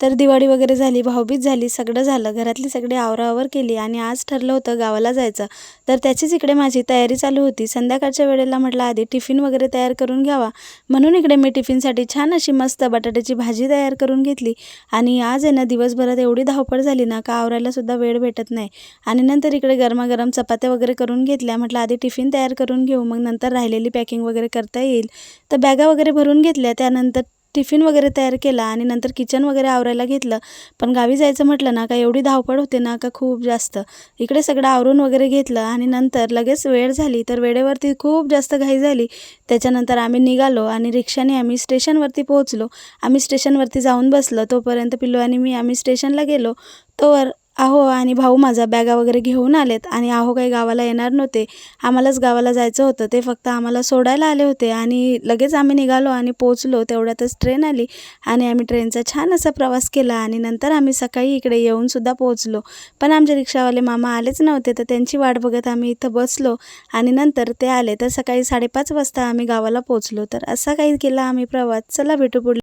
तर दिवाळी वगैरे झाली, भाऊबीज झाली, सगळं झालं. घरातली सगळी आवराआवर केली आणि आज ठरलं होतं गावाला जायचं. तर त्याचीच इकडे माझी तयारी चालू होती. संध्याकाळच्या वेळेला म्हटलं आधी टिफिन वगैरे तयार करून घ्यावा, म्हणून इकडे मी टिफिनसाठी छान अशी मस्त बटाट्याची भाजी तयार करून घेतली. आणि आज आहे ना दिवसभरात एवढी धावपळ झाली ना का आवरायला सुद्धा वेळ भेटत नाही. आणि नंतर इकडे गरमागरम चपात्या वगैरे करून घेतल्या. म्हटलं आधी टिफिन तयार करून घेऊ, मग नंतर राहिलेली पॅकिंग वगैरे करता येईल. तर बॅगा वगैरे भरून घेतल्या. त्यानंतर टिफिन वगैरे तयार केला आणि नंतर किचन वगैरे आवरायला घेतलं. पण गावी जायचं म्हटलं ना का एवढी धावपळ होते ना का खूप जास्त. इकडे सगळं आवरून वगैरे घेतलं आणि नंतर लगेच वेळ झाली. तर वेळेवरती खूप जास्त घाई झाली. त्याच्यानंतर आम्ही निघालो आणि रिक्षाने आम्ही स्टेशनवरती पोहोचलो. आम्ही स्टेशनवरती जाऊन बसलो. तोपर्यंत पिल्लू आणि आम्ही स्टेशनला गेलो. तोवर आहो आणि भाऊ माझा बॅगा वगैरे घेऊन आलेत आणि आहो काही गावाला येणार नव्हते. आम्हालाच गावाला जायचं होतं. ते फक्त आम्हाला सोडायला आले होते आणि लगेच आम्ही निघालो आणि पोहोचलो. तेवढ्यातच ट्रेन आली आणि आम्ही ट्रेनचा छान असा प्रवास केला आणि नंतर आम्ही सकाळी इकडे येऊनसुद्धा पोहोचलो. पण आमचे रिक्षावाले मामा आलेच नव्हते. तर त्यांची वाट बघत आम्ही इथं बसलो आणि नंतर ते आले. तर सकाळी 5:30 वाजता आम्ही गावाला पोहोचलो. तर असा काही केला आम्ही प्रवास. चला भेटू पुढे.